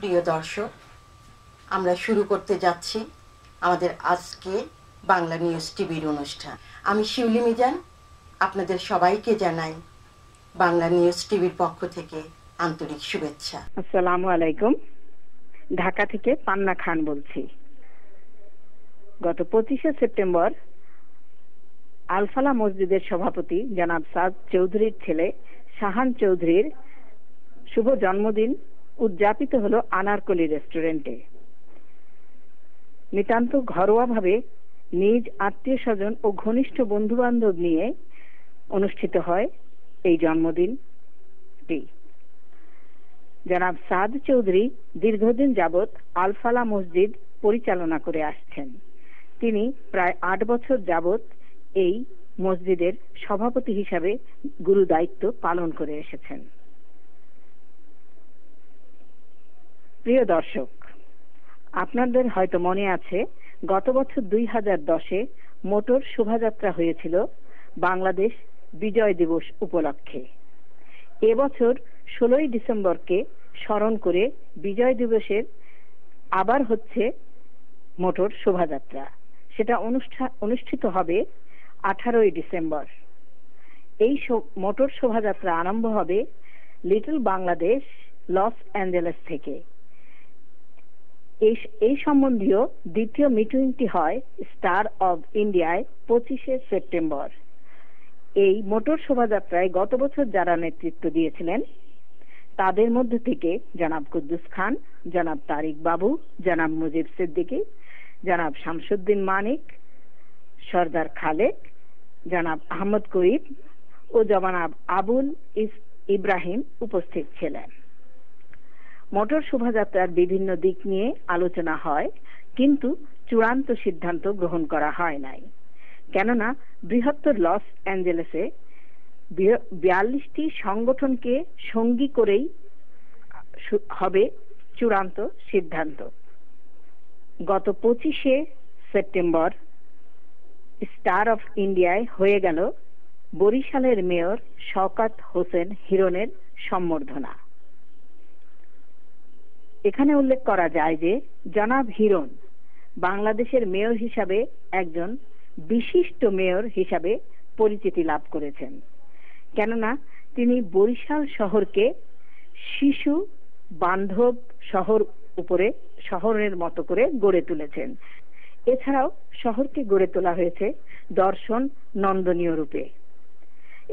প্রিয় দর্শক, আমরা শুরু করতে যাচ্ছি আমাদের আজকে বাংলা নিউজ টিভির অনুষ্ঠান। আমি শিউলি মিজান, আপনাদের সবাইকে জানাই বাংলা নিউজ টিভির পক্ষ থেকে আন্তরিক শুভেচ্ছা। আসসালামু আলাইকুম। ঢাকা থেকে পান্না খান বলছি। গত 25শে সেপ্টেম্বর আলফালা মসজিদের সভাপতি জনাব সাদ চৌধুরীর ছেলে শাহান চৌধুরীর শুভ জন্মদিন উদযাপিত হলো আনারকলি রেস্টুরেন্টে। নিতান্ত ঘরোয়াভাবে নিজ আত্মীয় স্বজন ও ঘনিষ্ঠ বন্ধু বান্ধব নিয়ে অনুষ্ঠিত হয় এই জন্মদিনটি। জনাব সাদ চৌধুরী দীর্ঘদিন যাবৎ আলফালা মসজিদ পরিচালনা করে আসছেন। তিনি প্রায় 8 বছর যাবৎ এই মসজিদের সভাপতি হিসাবে গুরু দায়িত্ব পালন করে এসেছেন। প্রিয় দর্শক, আপনাদের হয়তো মনে আছে গত বছর 2010-এ মোটর শোভাযাত্রা হয়েছিল বাংলাদেশ বিজয় দিবস উপলক্ষে। এবছর 16ই ডিসেম্বরকে স্মরণ করে বিজয় দিবসের আবার হচ্ছে মোটর শোভাযাত্রা। সেটা অনুষ্ঠিত হবে 18ই ডিসেম্বর। এই মোটর শোভাযাত্রা আরম্ভ হবে লিটল বাংলাদেশ লস অ্যাঞ্জেলেস থেকে। এই সম্বন্ধীয় দ্বিতীয় মিটিংটি হয় স্টার অব ইন্ডিয়ায় 25শে সেপ্টেম্বর। এই মোটর শোভাযাত্রায় গত বছর যারা নেতৃত্ব দিয়েছিলেন তাদের মধ্যে থেকে জনাব কুদ্দুস খান, জনাব তারিক বাবু, জনাব মুজিব সিদ্দিকী, জনাব শামসুদ্দিন মানিক, সর্দার খালেক, জনাব আহমদ করিম ও জনাব আবুল ইব্রাহিম উপস্থিত ছিলেন। মোটর শোভাযাত্রার বিভিন্ন দিক নিয়ে আলোচনা হয়, কিন্তু চূড়ান্ত সিদ্ধান্ত গ্রহণ করা হয় নাই। কেননা বৃহত্তর লস অ্যাঞ্জেলেসে 42টি সংগঠনকে সঙ্গী করেই হবে চূড়ান্ত সিদ্ধান্ত। গত 25শে সেপ্টেম্বর স্টার অফ ইন্ডিয়ায় হয়ে গেল বরিশালের মেয়র শওকত হোসেন হিরণের সম্বর্ধনা। এখানে উল্লেখ করা যায় যে জনাব হিরণ বাংলাদেশের মেয়র হিসাবে একজন বিশিষ্ট মেয়র হিসাবে পরিচিতি লাভ করেছেন। কেননা তিনি বরিশাল শহরকে শিশু বান্ধব শহরের মতো করে গড়ে তুলেছেন। এছাড়াও শহরকে গড়ে তোলা হয়েছে দর্শন নন্দনীয় রূপে।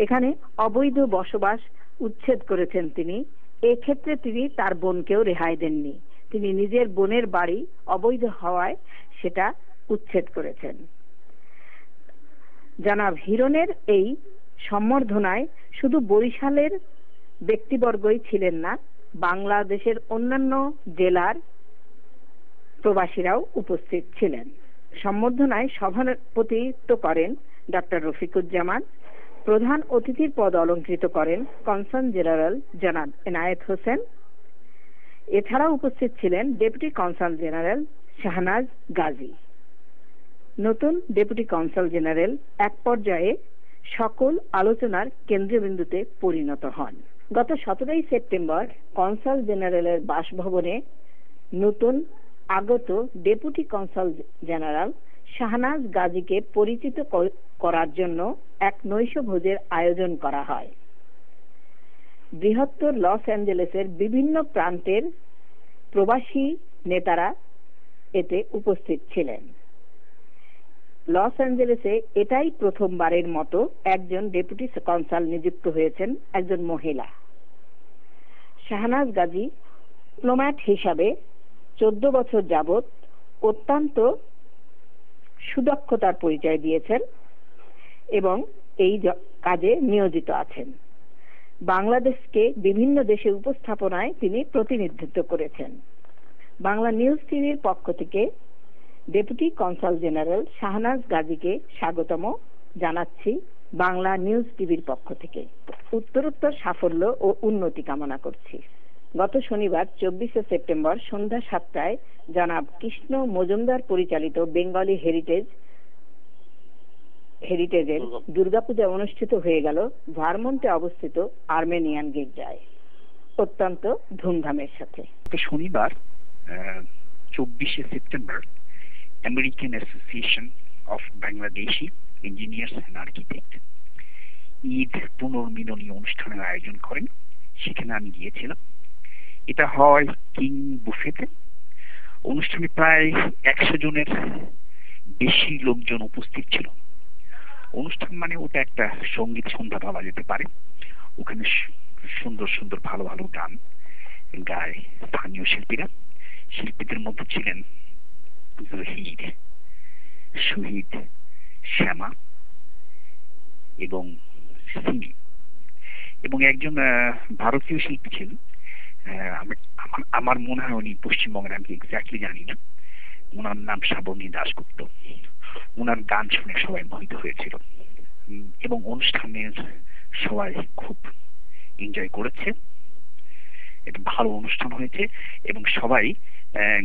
এখানে অবৈধ বসবাস উচ্ছেদ করেছেন তিনি। এক্ষেত্রে তিনি তার বোনকেও রেহাই দেননি। তিনি নিজের বোনের বাড়ি অবৈধ হওয়ায় সেটা উচ্ছেদ করেছেন। জনাব হিরণের এই সম্বর্ধনায় শুধু বরিশালের ব্যক্তিবর্গই ছিলেন না, বাংলাদেশের অন্যান্য জেলার প্রবাসীরাও উপস্থিত ছিলেন। সম্বর্ধনায় সভাপতিত্ব করেন ডক্টর রফিকুজ্জামান। প্রধান অতিথির পদ অলঙ্কৃত করেন কনসাল জেনারেল জনাব এনায়েত হোসেন। এছাড়াও উপস্থিত ছিলেন deputy consul general Shahnaz Gazi. নতুন ডেপুটি কনসাল জেনারেল এক পর্যায়ে সকল আলোচনার কেন্দ্রবিন্দুতে পরিণত হন। গত 17ই সেপ্টেম্বর কনসাল জেনারেলের বাসভবনে নতুন আগত ডেপুটি কনসাল জেনারেল শাহনাজ গাজীকে পরিচিত করার জন্য এক নৈশভোজের আয়োজন করা হয়। বৃহত্তর লস অ্যাঞ্জেলেসের বিভিন্ন প্রান্তের প্রবাসী নেতারা এতে উপস্থিত ছিলেন। লস অ্যাঞ্জেলেসে এটাই প্রথমবারের মতো একজন ডেপুটি কনসাল নিযুক্ত হয়েছেন একজন মহিলা। শাহনাজ গাজী ডিপ্লোম্যাট হিসাবে 14 বছর যাবৎ অত্যন্ত সুদক্ষতার পরিচয় দিয়েছেন এবং এই কাজে নিয়োজিত আছেন। বাংলাদেশকে বিভিন্ন দেশে উপস্থাপনায় তিনি প্রতিনিধিত্ব করেছেন। বাংলা নিউজ টিভির পক্ষ থেকে ডেপুটি কনসাল জেনারেল শাহনাজ গাজীকে স্বাগতম জানাচ্ছি বাংলা নিউজ টিভির পক্ষ থেকে। উত্তরোত্তর সাফল্য ও উন্নতি কামনা করছি। গত শনিবার 24শে সেপ্টেম্বর সন্ধ্যা 7টায় জনাব কৃষ্ণ মজুমদার পরিচালিত বেঙ্গলি হেরিটেজের দুর্গাপূজা অনুষ্ঠিত হয়ে গেল ভারমন্টে অবস্থিত আর্মেনিয়ান গির্জায়। অত্যন্ত ধুমধামের সাথে। শনিবার 24শে September American association of Bangladeshi engineers and architect Eid পুনর্মিলনী অনুষ্ঠানের আয়োজন করেন। সেখানে আমি গিয়েছিলাম। এটা হয় কিং বুফেতে। অনুষ্ঠানে প্রায় 100 জনের বেশি লোকজন উপস্থিত ছিল। অনুষ্ঠান মানে ওটা একটা সঙ্গীত সন্ধ্যা বলা যেতে পারে। ওখানে সুন্দর সুন্দর ভালো ভালো গান গায় স্থানীয় শিল্পীরা। শিল্পীদের মধ্যে ছিলেন জহির, শহীদ, শ্যামা এবং সিমি, এবং একজন ভারতীয় শিল্পী ছিলেন। আমার মনে হয় উনি পশ্চিমবঙ্গের, আমি এক্স্যাক্টলি জানি না। ওনার নাম শ্রাবণী দাশগুপ্ত। ওনার গান শুনে সবাই মোহিত হয়েছিল এবং অনুষ্ঠানের সবাই খুব এনজয় করেছে। এটা ভালো অনুষ্ঠান হয়েছে এবং সবাই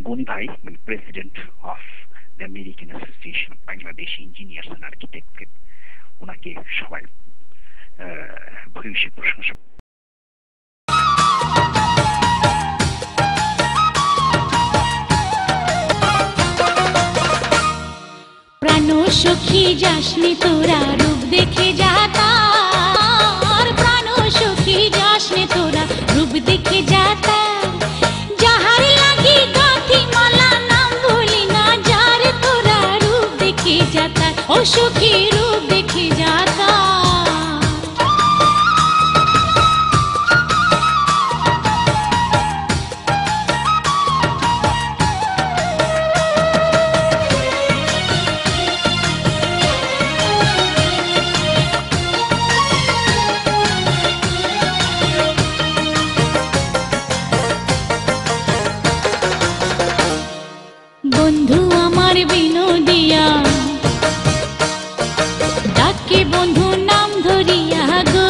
গনি ভাই, মানে president of the American association of Bangladeshi engineers and architect, ওনাকে সবাই ভূয়সী প্রশংসা। প্রাণ সখী যাসনি তোরা রূপ দেখে যা তার, প্রাণ সখী যাসনি তোরা রূপ দেখে যা তার, যাহার লাগি গাঁথি মালা নাম ভুলি না, যার তোরা রূপ দেখে যা তার, ও সখী রূপ দেখে যা তার। বন্ধু আমার বিনোদিয়া ডাকে বন্ধু নাম ধরিয়া গো,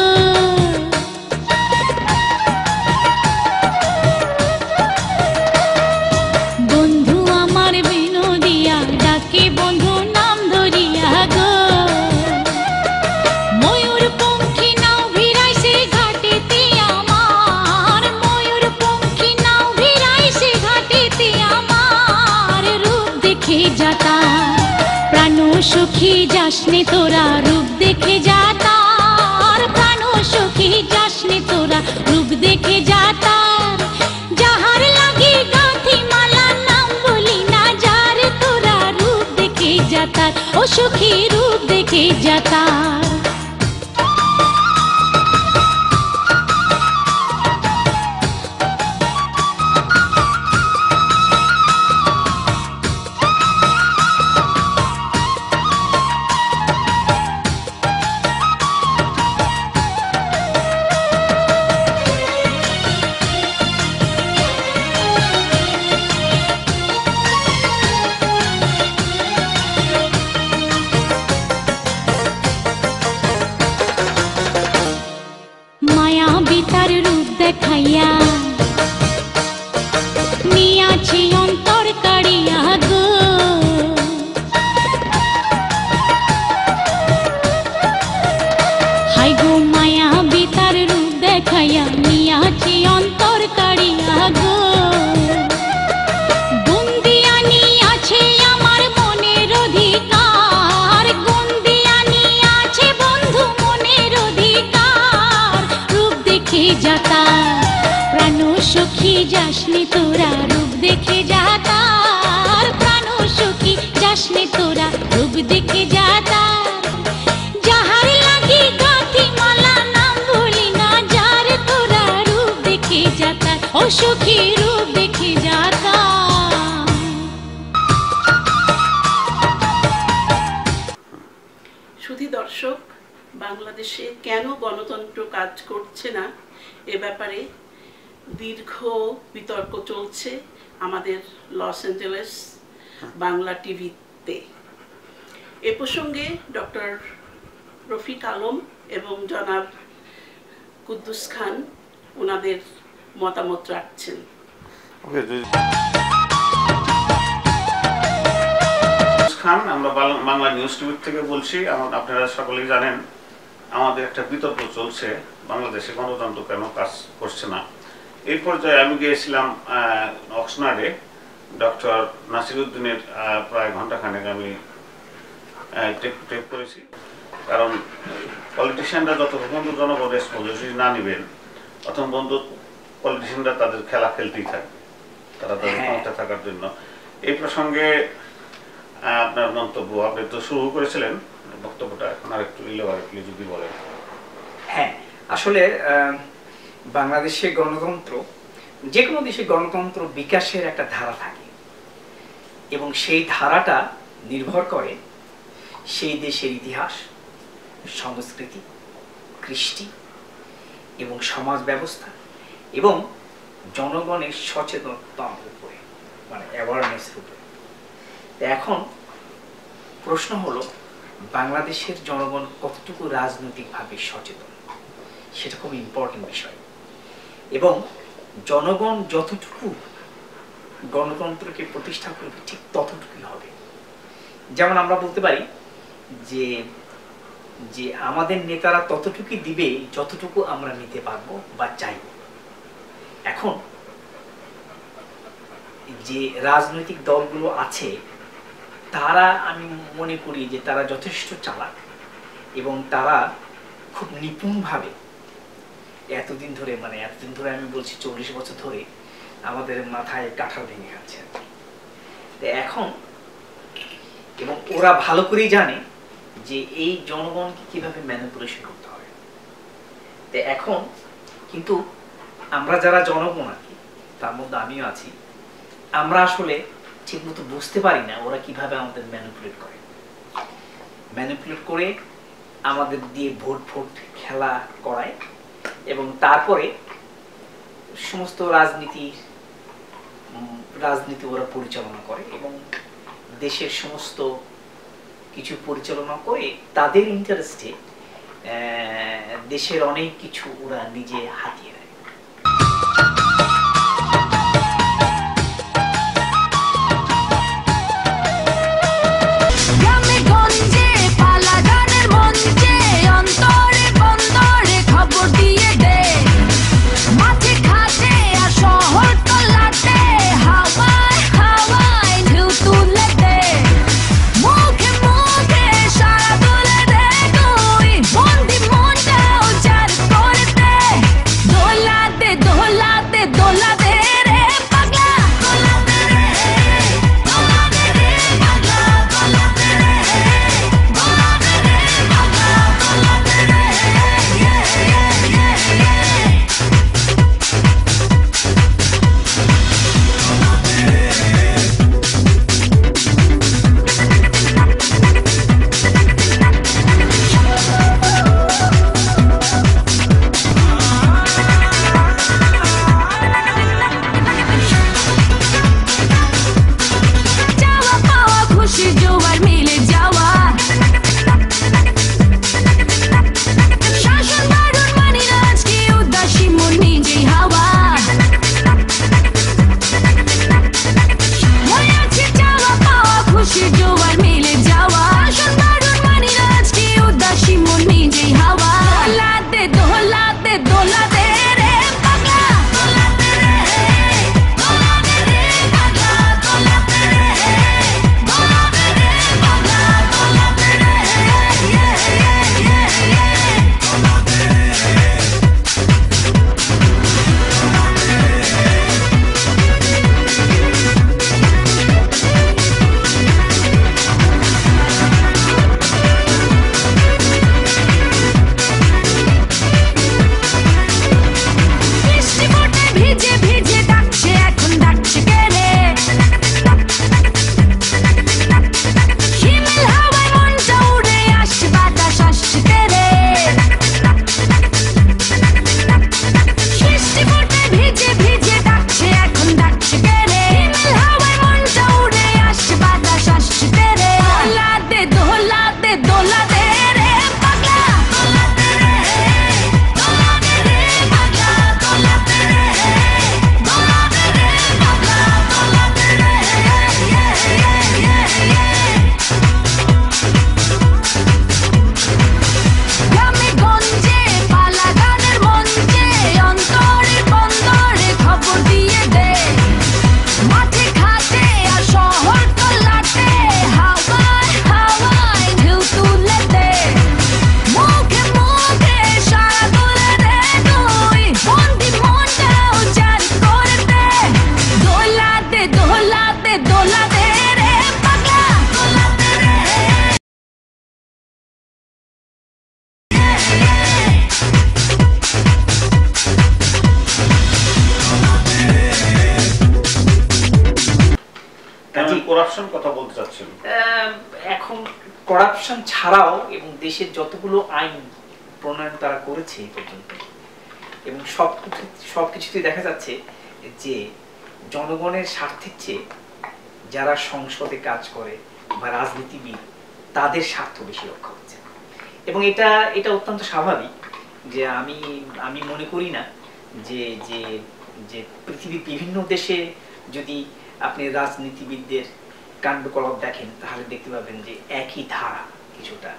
বন্ধু আমার বিনোদিয়া ডাকে বন্ধু নাম ধরিয়া গো, ময়ূর পঙ্খী নাও ভিড়াইছে ঘাটেতে আমার, ময়ূর পঙ্খী নাও ভিড়াইছে ঘাটেতে আমার, রূপ দেখে যা তার, প্রাণ সখী যাসনি তোরা রূপ দেখে যা তার, প্রাণ সখী যাসনি তোরা রূপ দেখে যা তার, যাহার লাগি গাঁথি মালা নাম বলি না, যার তোরা রূপ দেখে যা তার, ও সখী রূপ দেখে যা তার। মায়া বিতার রূপ দেখাইয়া নিয়াছি অন্তর কাড়িয়া গো, হাই গো মায়া বিতার রূপ দেখাইয়া নিয়াছি অন্তর কাড়িয়া গো, গুন্দিয়ানি আছে আমার মনের অধিকার, গুন্দিয়ানি আছে বন্ধু মনের অধিকার, রূপ দেখে যা তার, প্রাণ সখী যাসনি তোরা রূপ দেখে যা তার, প্রাণ সখী যাসনি তোরা রূপ দেখে যা তার, যাহার লাগি গাঁথি মালা নাম ভুলি না, যার তোরা রূপ দেখে যা তার, ও সখী রূপ দেখে যা তার। সুধী দর্শক, বাংলাদেশে কেন গণতন্ত্র কাজ করছে না এ ব্যাপারে দীর্ঘ বিতর্ক চলছে আমাদের লস অ্যাঞ্জেলেস বাংলা টিভিতে। এ প্রসঙ্গে ডক্টর রফিক আলম এবং জনাব কুদ্দুস খান ওনাদের মতামত রাখছেন। খান, আমরা বাংলা নিউজ টিভি থেকে বলছি। আপনারা সকলেই জানেন আমাদের একটা বিতর্ক চলছে বাংলাদেশে গণতন্ত্র কেন কাজ করছে না। এই পর্যায়ে আমি গিয়েছিলাম অক্সনাডে, ডক্টর নাসিরউদ্দিনের প্রায় ঘন্টাখানেক আমি টেপ করেছি। কারণ পলিটিশিয়ানরা যত পর্যন্ত জনগণ রেসপন্সিবিলিটি না নেবেন তখন পর্যন্ত পলিটিশিয়ানরা তাদের খেলা খেলতেই থাকবে, তারা তাদের ক্ষমতা থাকার জন্য। এই প্রসঙ্গে আপনার মন্তব্য, আপনি তো শুরু করেছিলেন বক্তব্যটা, এখন আর একটু ইলেবারেটলি যদি বলেন। হ্যাঁ, আসলে বাংলাদেশে গণতন্ত্র, যে কোনো দেশে গণতন্ত্র বিকাশের একটা ধারা থাকে এবং সেই ধারাটা নির্ভর করে সেই দেশের ইতিহাস, সংস্কৃতি, কৃষ্টি এবং সমাজ ব্যবস্থা এবং জনগণের সচেতনতার উপরে, মানে অ্যাওয়ারনেসের উপরে। এখন প্রশ্ন হলো বাংলাদেশের জনগণ কতটুকু রাজনৈতিকভাবে সচেতন, সেটা খুব ইম্পর্টেন্ট বিষয়। এবং জনগণ যতটুকু গণতন্ত্রকে প্রতিষ্ঠা করবে ঠিক ততটুকুই হবে। যেমন আমরা বলতে পারি যে যে আমাদের নেতারা ততটুকুই দিবে যতটুকু আমরা নিতে পারবো বা চাইব। এখন যে রাজনৈতিক দলগুলো আছে তারা, আমি মনে করি যে তারা যথেষ্ট চালাক এবং তারা খুব নিপুণভাবে এতদিন ধরে আমি বলছি 40 বছর ধরে আমাদের মাথায় কাঁঠাল ভেঙে খাচ্ছে। এখন এবং ওরা ভালো করেই জানে যে এই জনগণকে কিভাবে ম্যানিপুলেশন করতে হবে। এখন কিন্তু আমরা যারা জনগণ আছি, তার মধ্যে আমিও আছি, আমরা আসলে ঠিক মতো বুঝতে পারি না ওরা কিভাবে আমাদের ম্যানিপুলেট করে আমাদের দিয়ে ভোট খেলা করায় এবং তারপরে সমস্ত রাজনীতি ওরা পরিচালনা করে এবং দেশের সমস্ত কিছু পরিচালনা করে তাদের ইন্টারেস্টে দেশের অনেক কিছু ওরা নিজে হাতিয়ে নেয়। Doy করাপশন কথা বলতে চাচ্ছেন? এখন করাপশন ছাড়াও এবং দেশের যতগুলো আইন প্রণয়ন তারা করেছে এই পর্যন্ত, এবং সবকিছুতে দেখা যাচ্ছে যে জনগণের স্বার্থের চেয়ে যারা সংসদে কাজ করে বা রাজনীতিবিদ তাদের স্বার্থ বেশি রক্ষা হচ্ছে। এবং এটা অত্যন্ত স্বাভাবিক যে আমি মনে করি না যে যে যে পৃথিবীর বিভিন্ন দেশে যদি আপনি রাজনীতিবিদদের কাণ্ডকলাপ দেখেন তাহলে দেখতে পাবেন যে একই ধারা কিছুটা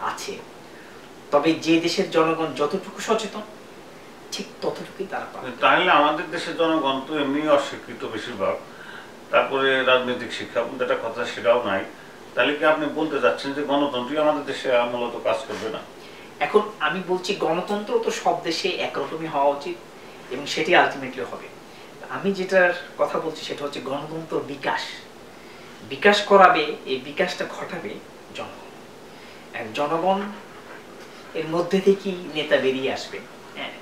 আছে। তবে যে দেশের জনগণ যতটুকু সচেতন ঠিক ততটুকুই তারা পাবে। তাহলে আমাদের দেশের জনগণ তো এমনি অশিক্ষিত বেশিরভাগ, তারপরে রাজনৈতিক শিক্ষা বলতে একটা কথা সেটাও নাই। তাহলে কি আপনি বলতে চাচ্ছেন যে গণতন্ত্রই আমাদের দেশে মূলত কাজ করবে না? এখন আমি বলছি গণতন্ত্র তো সব দেশে একরকমই হওয়া উচিত এবং সেটি আলটিমেটলি হবে। আমি যেটার কথা বলছি সেটা হচ্ছে গণতন্ত্র বিকাশ করাবে, এই বিকাশটা ঘটাবে জনগণ। জনগণ এর মধ্যে থেকেই নেতা বেরিয়ে আসবে। হ্যাঁ,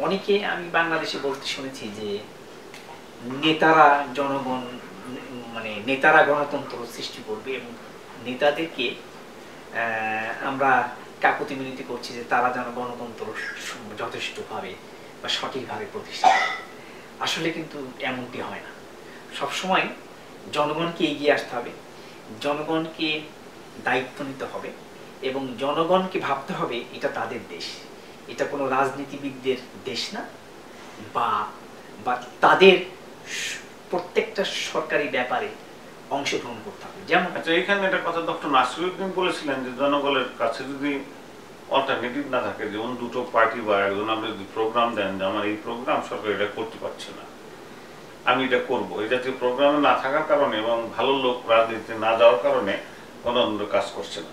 অনেকে আমি বাংলাদেশে বলতে শুনেছি যে নেতারা গণতন্ত্র সৃষ্টি করবে এবং নেতাদেরকে আমরা কাকুতি মিনতি করছি যে তারা যেন গণতন্ত্র যথেষ্টভাবে বা সঠিকভাবে প্রতিষ্ঠা করে। আসলে কিন্তু এমনটি হয় না। সবসময় জনগণকে এগিয়ে আসতে হবে, জনগণকে দায়িত্ব নিতে হবে এবং জনগণকে ভাবতে হবে এটা তাদের দেশ, এটা কোনো রাজনীতিবিদদের দেশ না, বা তাদের প্রত্যেকটা সরকারি ব্যাপারে অংশগ্রহণ করতে হবে। যেমন আচ্ছা, এখানে একটা কথা ডক্টর নাসিরউদ্দিন বলেছিলেন যে জনগণের কাছে যদি অল্টারনেটিভ না থাকে, যেমন দুটো পার্টি বা একজন আপনি যদি প্রোগ্রাম দেন যে আমার এই প্রোগ্রাম সরকার এটা করতে পারছে না, আমি এটা করবো, এই জাতীয় প্রোগ্রামে না থাকার কারণে এবং ভালো লোক রাজনীতিতে না যাওয়ার কারণে গণতন্ত্র কাজ করছে না।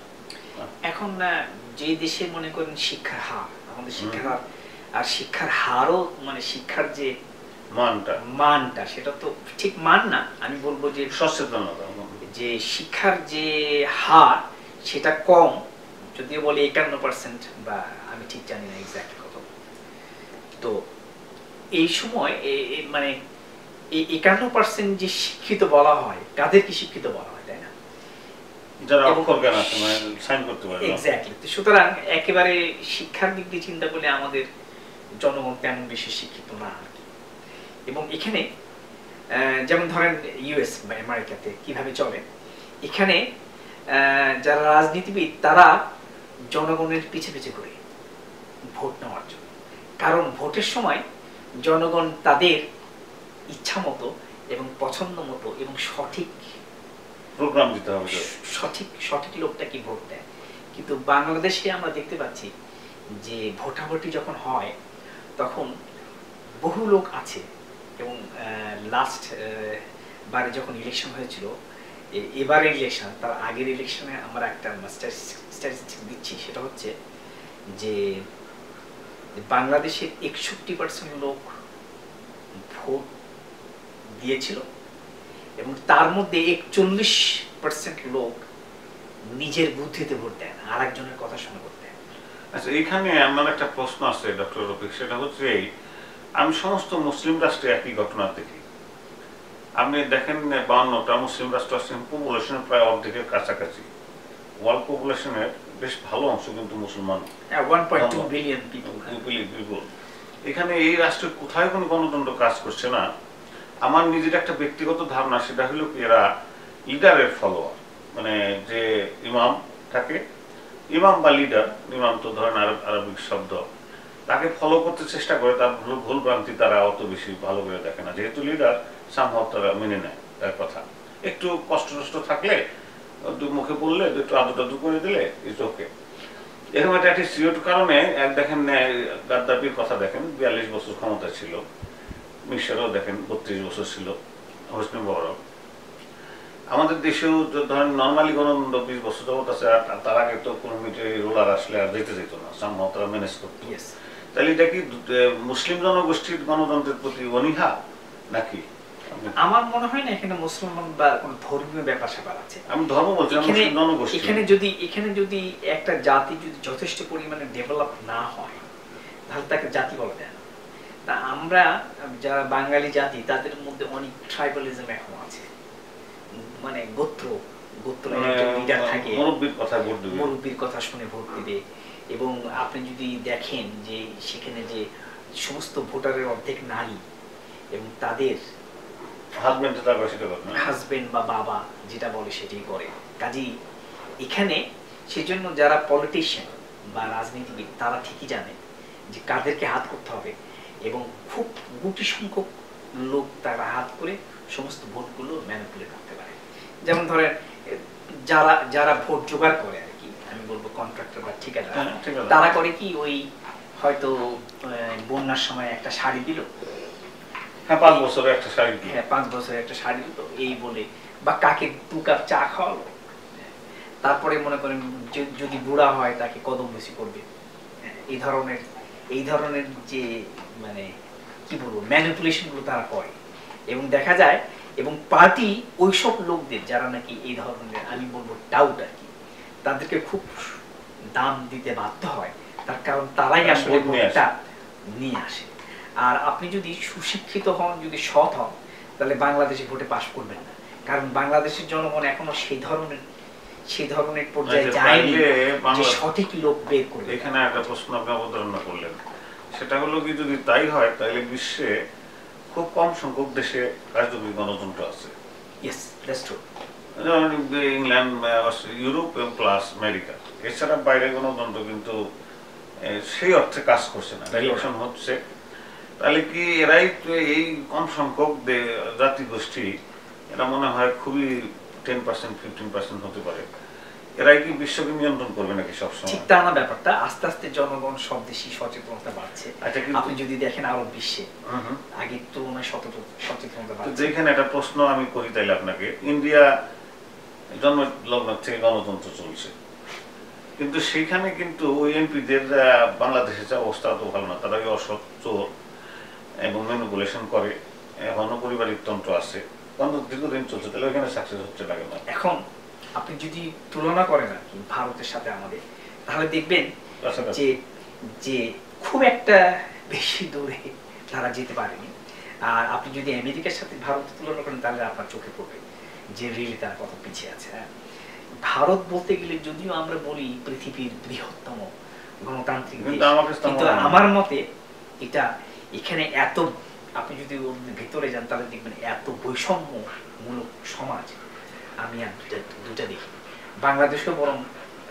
এখন যে দেশে মনে করেন শিক্ষার হার, আমাদের শিক্ষার হার, আর শিক্ষার হারও মানে শিক্ষার যে মানটা সেটা তো ঠিক মান না, আমি বলবো যে সচেতনতা, যে শিক্ষার যে হার সেটা কম, যদিও বলে 51% বা আমি ঠিক জানি না এক্স্যাক্ট কত। তো এই সময় মানে 51% যে শিক্ষিত বলা হয়, কাদেরকে শিক্ষিত বলা হয়, তাই না? যারা অক্ষর জ্ঞান আছে, মানে সাইন করতে পারে। এক্স্যাক্টলি। সুতরাং একেবারে শিক্ষার দিক দিয়ে চিন্তা করলে আমাদের জনগণ তেমন বেশি শিক্ষিত না। এবং এখানে যেমন ধরেন ইউএস বা আমেরিকাতে কিভাবে চলে, এখানে যারা রাজনীতিবিদ তারা জনগণের পিছে পিছে ঘুরে ভোট নেওয়ার জন্য, কারণ ভোটের সময় জনগণ তাদের ইচ্ছা মতো এবং পছন্দ মতো এবং সঠিক প্রোগ্রাম দিতে হবে, সঠিক লোকটাকে ভোট দেয়। কিন্তু বাংলাদেশে আমরা দেখতে পাচ্ছি যে ভোটাভুটি যখন হয় তখন বহু লোক আছে, এবং লাস্ট বারে যখন ইলেকশন হয়েছিল, এবারের ইলেকশন তার আগের ইলেকশনে আমরা একটা স্ট্যাটিস্টিক দিচ্ছি, সেটা হচ্ছে যে বাংলাদেশের 61% লোক ভোট দিয়েছিল এবং তার মধ্যে 41% লোক নিজের বুদ্ধিতে ভোট দেয় না, আর একজনের কথা শুনে ভোট দেয়। আচ্ছা, এখানে আমার একটা প্রশ্ন আছে ডক্টর রফিক, সেটা হচ্ছে এই, আমি সমস্ত মুসলিম রাষ্ট্রে একই ঘটনা দেখি। আপনি দেখেন 52টা মুসলিম রাষ্ট্র আছে, পপুলেশনের প্রায় অর্ধেকের কাছাকাছি, ওয়ার্ল্ড পপুলেশনের বেশ ভালো অংশ কিন্তু মুসলমান, 1.2 বিলিয়ন পিপল। এখানে এই রাষ্ট্রে কোথায় কোনো গণতন্ত্র কাজ করছে না। আমার নিজের একটা ব্যক্তিগত ধারণা, সেটা হলো কি এরা লিডারের ফলোয়ার, মানে যে ইমাম থাকে, ইমাম বা লিডার, ইমাম তো ধরেন আরবিক শব্দ, তাকে ফলো করতে চেষ্টা করে, তার ভুল ভ্রান্তি তারা অত বেশি ভালো করে দেখে না, যেহেতু লিডার সামহাও তারা মেনে নেয় তার কথা। একটু কষ্ট থাকলে মুখে বললে, একটু আদু করে দিলে ইটস ওকে। এরকম একটা অ্যাটিটিউড কারণে দেখেন গাদ্দাফির কথা দেখেন, 42 বছর ক্ষমতা ছিল, মিশরেও দেখেন 32 বছর ছিল হোসনি মুবারক। আমাদের দেশেও ধরেন নর্মালি গণতন্ত্র 20 বছর যাবত আছে, আর তার আগে তো কোনো মিলিটারি রুলার আসলে আর যেতে যেত না, সামহাও তারা ম্যানেজ করত। তাহলে এটা কি মুসলিম জনগোষ্ঠীর গণতন্ত্রের প্রতি অনীহা নাকি? আমার মনে হয় না এখানে মুসলমান বা কোন ধর্মীয় ব্যাপার স্যাপার আছে। আমি ধর্ম বলছি, মুসলিম জনগোষ্ঠী। এখানে যদি একটা জাতি যদি যথেষ্ট পরিমাণে ডেভেলপ না হয় তাহলে তাকে জাতি বলা যায় না। তা আমরা যারা বাঙালি জাতি তাদের মধ্যে অনেক ট্রাইবালিজম এখন আছে, মানে গোত্রের একজন লিডার থাকে, মুরব্বির কথা শুনে ভোট দিবে। এবং আপনি যদি দেখেন যে সেখানে যে সমস্ত ভোটারের অর্ধেক নারী এবং তাদের হাজবেন্ড বা বাবা যেটা বলে সেটাই করে। কাজেই এখানে সেজন্য যারা পলিটিশিয়ান বা রাজনীতিবিদ তারা ঠিকই জানে যে কাদেরকে হাত করতে হবে, এবং খুব গুটি সংখ্যক লোক তারা হাত করে সমস্ত ভোটগুলো ম্যানিপুলেট করতে পারে। যেমন ধরেন যারা ভোট জোগাড় করে আর কি, আমি বলবো কন্ট্রাক্টর বা ঠিকাদার, তারা করে কি ওই হয়তো বন্যার সময় একটা শাড়ি দিল, 5 বছরে একটা শাড়ি দিল, 5 বছরে একটা শাড়ি দিল এই বলে, বা কাকে 2 কাপ চা খাওয়ালো, তারপরে মনে করেন যদি বুড়া হয় তাকে কদম বেশি করবে। এই ধরনের যে মানে কি বলবো ম্যানিপুলেশন গুলো তারা করে। এবং দেখা যায় এবং পার্টি ওইসব লোকদের যারা নাকি এই ধরনের আমি বলবো ডাউট আর কি, তাদেরকে খুব দাম দিতে বাধ্য হয়, তার কারণ তারাই আসলে ভোটটা নিয়ে আসে। আর আপনি যদি সুশিক্ষিত হন, যদি সৎ হন, তাহলে বাংলাদেশে ভোটে পাশ করবেন না, কারণ বাংলাদেশের জনগণ এখনো সেই ধরনের পর্যায়ে যায়নি যে সঠিক লোক বের করবে। এখানে একটা প্রশ্ন আপনি অবতারণা করলেন, সেটা হলো কি যদি তাই হয় তাহলে বিশ্বে খুব কম সংখ্যক দেশে কার্যকরী গণতন্ত্র আছে। Yes, that's true. যেমন ইংল্যান্ড, ইউরোপ প্লাস আমেরিকা, এছাড়া বাইরে গণতন্ত্র কিন্তু সেই অর্থে কাজ করছে না, ইলেকশন হচ্ছে। তাহলে কি এরাই এই কম সংখ্যক জাতিগোষ্ঠী, এরা মনে হয় খুবই 10% 15% হতে পারে, এরাই কি বিশ্বকে নিয়ন্ত্রণ করবে নাকি সবসময়? ঠিক তা না ব্যাপারটা। আস্তে আস্তে জনগণ সব দেশই সচেতনতা বাড়ছে। আপনি যদি দেখেন আরব বিশ্বে আগের তুলনায় সচেতনতা বাড়ছে। যেখানে একটা প্রশ্ন আমি করি তাইলে আপনাকে, ইন্ডিয়া জন্মলগ্ন থেকে গণতন্ত্র চলছে, কিন্তু সেইখানে কিন্তু ওই এমপিদের বাংলাদেশের অবস্থা অত ভালো না, তারা অসৎ চোর এবং ম্যানিপুলেশন করে, এখনো পারিবারিক তন্ত্র আছে, দীর্ঘদিন চলছে, তাহলে ওইখানে সাকসেস হচ্ছে লাগে না। এখন আপনি যদি তুলনা করেন আর কি ভারতের সাথে আমাদের, তাহলে দেখবেন যে খুব একটা বেশি দূরে তারা যেতে পারেনি। আর আপনি যদি আমেরিকার সাথে ভারতের তুলনা করেন তাহলে আপনার চোখে পড়বে যে রিয়েলি তারা কত পিছিয়ে আছে। ভারত বলতে গেলে যদিও আমরা বলি পৃথিবীর বৃহত্তম গণতান্ত্রিক দেশ, কিন্তু আমার মতে এটা এখানে এত, আপনি যদি ভিতরে যান তাহলে দেখবেন এত বৈষম্যমূলক সমাজ আমি আর দুটা দেখি। বাংলাদেশেও বরং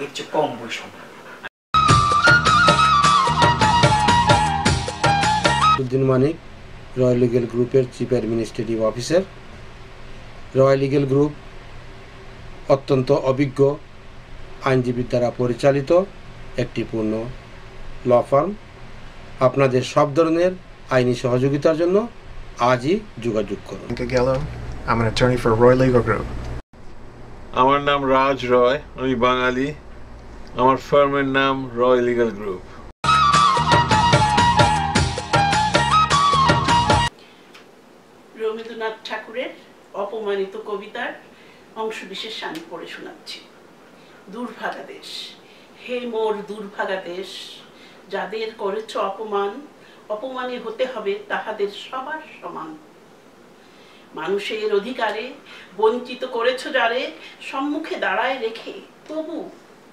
এর চেয়ে কম বৈষম্য। উদ্দিন মানিক, রয়্যাল লিগেল গ্রুপের chief administrative officer. Royal legal group অত্যন্ত অভিজ্ঞ আইনজীবীর দ্বারা পরিচালিত একটি পূর্ণ ল ফার্ম। আপনাদের সব ধরনের আইনি সহযোগিতার জন্য আজই যোগাযোগ করুন। I'm an attorney for Roy Legal Group. আমার নাম রাজ রয়, আমি বাঙালি, আমার ফার্মের নাম রয় লিগ্যাল গ্রুপ। রবীন্দ্রনাথ ঠাকুরের অপমানিত কবিতার অংশ বিশেষ আমি পড়ে শোনাচ্ছি। দুর্ভাগা দেশ, হে মোর দুর্ভাগা দেশ, যাদের করেছ অপমান, অপমানে হতে হবে তাহাদের সবার সমান। মানুষের অধিকারে বঞ্চিত করেছ যারে, সম্মুখে দাঁড়ায় রেখে তবু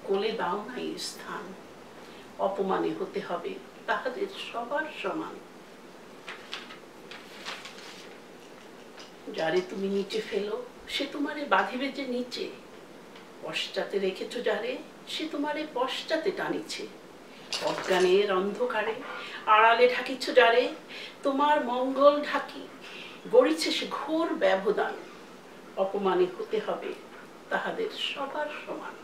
কোলে দাও নাই স্থান। অপমানে হতে হবে তাহাদের সবার সমান। যারে তুমি নিচে ফেলো সে তোমারে বাঁধিবে যে নিচে, পশ্চাতে রেখেছ যারে সে তোমারে পশ্চাতে টানিছে। অজ্ঞানের অন্ধকারে আড়ালে ঢাকিছ যারে, তোমার মঙ্গল ঢাকি গড়িছে সে ঘোর ব্যবধান। অপমানে হতে হবে তাহাদের সবার সমান।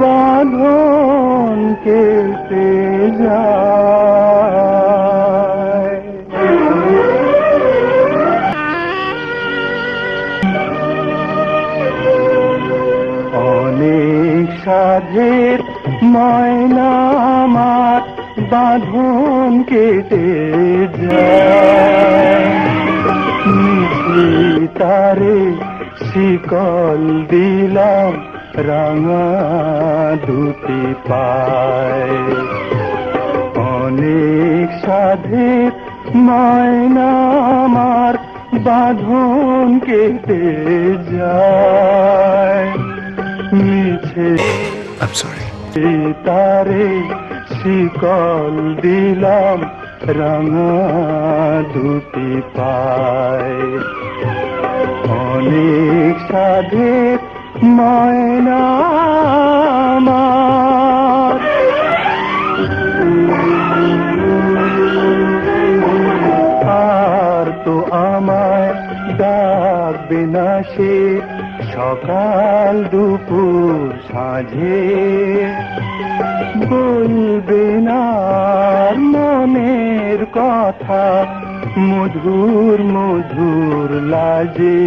বাঁধন কেটে যায়, অনেক সাধের ময়না আমার বাঁধন কেটে যায়। তারে শিকল দিলাম রাঙা দুটি পায় অনেক সাধের ময়না আমার বাঁধন কেটে যায় মিছে তারে শিকল দিলাম রাঙা দুটি পায় অনেক সাধের ময়না আমার আর তো আমায় ডাকবে না সে সকাল দুপুর সাঁঝে বলবে না মনের কথা মধুর মধুর লাজে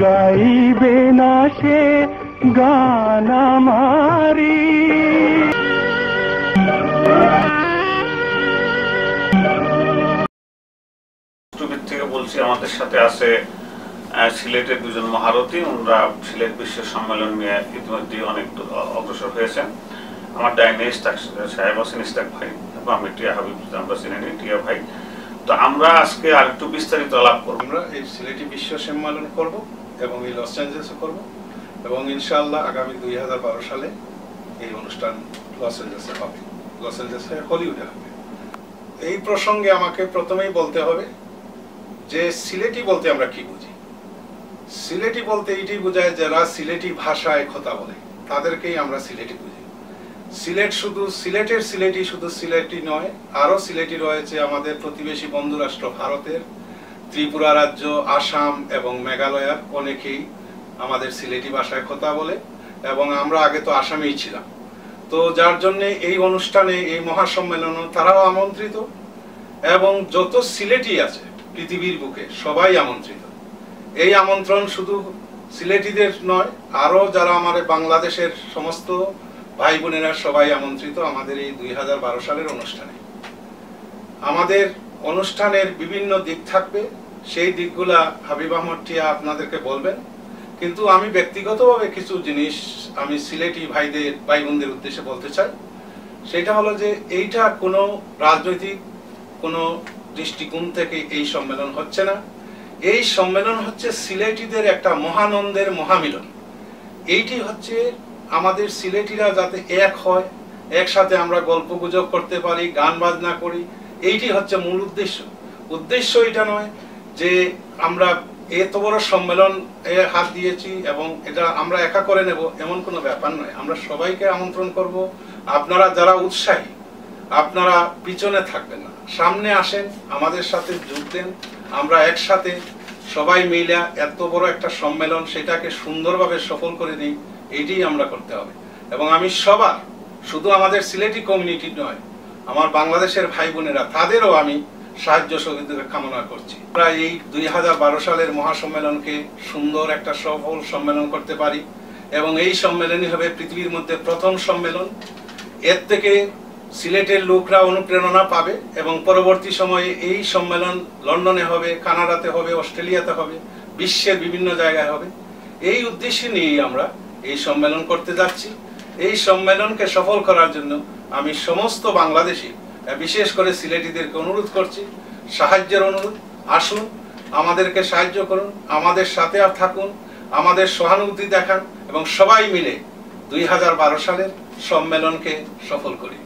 গাইবে না সে গান আমারি থেকে বলছি আমাদের সাথে আছে সিলেটের দুজন মহারথী। ওনারা সিলেট বিশ্ব সম্মেলন নিয়ে ইতিমধ্যে অনেক অগ্রসর হয়েছেন। আমার ডাইনে ইস্তাক সাহেব আছেন, ইস্তাক ভাই, এবং আমি টিয়া হাবিব, আমরা চিনি টিয়া ভাই। তো আমরা আজকে আর একটু বিস্তারিত আলাপ করব। আমরা এই সিলেটি বিশ্ব সম্মেলন করব এবং এই লস অ্যাঞ্জেলেসে করব এবং ইনশাআল্লাহ আগামী 2012 সালে এই অনুষ্ঠান লস অ্যাঞ্জেলেসে হবে, লস অ্যাঞ্জেলেসে হলিউডে হবে। এই প্রসঙ্গে আমাকে প্রথমেই বলতে হবে যে সিলেটি বলতে আমরা কি বুঝি। সিলেটি বলতে এইটি বোঝায় যারা সিলেটি ভাষায় কথা বলে তাদেরকেই আমরা সিলেটি বুঝি। সিলেট শুধু সিলেটের সিলেটি শুধু সিলেটি নয়, আরো সিলেটি রয়েছে আমাদের প্রতিবেশী বন্ধু রাষ্ট্র ভারতের, ত্রিপুরা রাজ্য, আসাম এবং মেঘালয়ের অনেকেই আমাদের সিলেটি ভাষায় কথা বলে এবং আমরা আগে তো আসামেই ছিলাম। তো যার জন্য এই অনুষ্ঠানে এই মহাসম্মেলনে তারাও আমন্ত্রিত এবং যত সিলেটি আছে পৃথিবীর বুকে সবাই আমন্ত্রিত। এই আমন্ত্রণ শুধু সিলেটিদের নয়, আরো যারা আমাদের বাংলাদেশের সমস্ত ভাই বোনেরা সবাই আমন্ত্রিত আমাদের এই 2012 সালের অনুষ্ঠানে। আমাদের অনুষ্ঠানের বিভিন্ন দিক থাকবে, সেই দিকগুলা হাবিব আহমদ টিয়া আপনাদেরকে বলবেন, কিন্তু আমি ব্যক্তিগতভাবে কিছু জিনিস আমি সিলেটি ভাইদের ভাই বোনদের উদ্দেশ্যে বলতে চাই। সেটা হলো যে এইটা কোনো রাজনৈতিক কোনো দৃষ্টিকোণ থেকে এই সম্মেলন হচ্ছে না। এই সম্মেলন হচ্ছে সিলেটিদের একটা মহানন্দের মহামিলন। এইটি হচ্ছে আমাদের সিলেটিরা যাতে এক হয়, একসাথে আমরা গল্প গুজব করতে পারি, গান বাজনা করি, এইটি হচ্ছে মূল উদ্দেশ্য। উদ্দেশ্য এটা নয় যে আমরা এত বড় সম্মেলন হাত দিয়েছি এবং এটা আমরা একা করে নেব, এমন কোনো ব্যাপার নয়। আমরা সবাইকে আমন্ত্রণ করব। আপনারা যারা উৎসাহী আপনারা পিছনে থাকবেন না, সামনে আসেন, আমাদের সাথে যোগ দেন। আমরা একসাথে সবাই মিলে এত বড় একটা সম্মেলন সেটাকে সুন্দরভাবে সফল করে দিই, এইটাই আমরা করতে হবে। এবং আমি সবার, শুধু আমাদের সিলেটি কমিউনিটি নয়, আমার বাংলাদেশের ভাই বোনেরা তাদেরও আমি সাহায্য সহযোগিতা কামনা করছি। আমরা এই 2012 সালের মহাসম্মেলনকে সুন্দর একটা সফল সম্মেলন করতে পারি এবং এই সম্মেলনই হবে পৃথিবীর মধ্যে প্রথম সম্মেলন। এর থেকে সিলেটের লোকরা অনুপ্রেরণা পাবে এবং পরবর্তী সময়ে এই সম্মেলন লন্ডনে হবে, কানাডাতে হবে, অস্ট্রেলিয়াতে হবে, বিশ্বের বিভিন্ন জায়গায় হবে। এই উদ্দেশ্যে নিয়েই আমরা এই সম্মেলন করতে যাচ্ছি। এই সম্মেলনকে সফল করার জন্য আমি সমস্ত বাংলাদেশি, বিশেষ করে সিলেটিদেরকে অনুরোধ করছি, সাহায্যের অনুরোধ। আসুন, আমাদেরকে সাহায্য করুন, আমাদের সাথে থাকুন, আমাদের সহানুভূতি দেখান এবং সবাই মিলে 2012 সালের সম্মেলনকে সফল করি।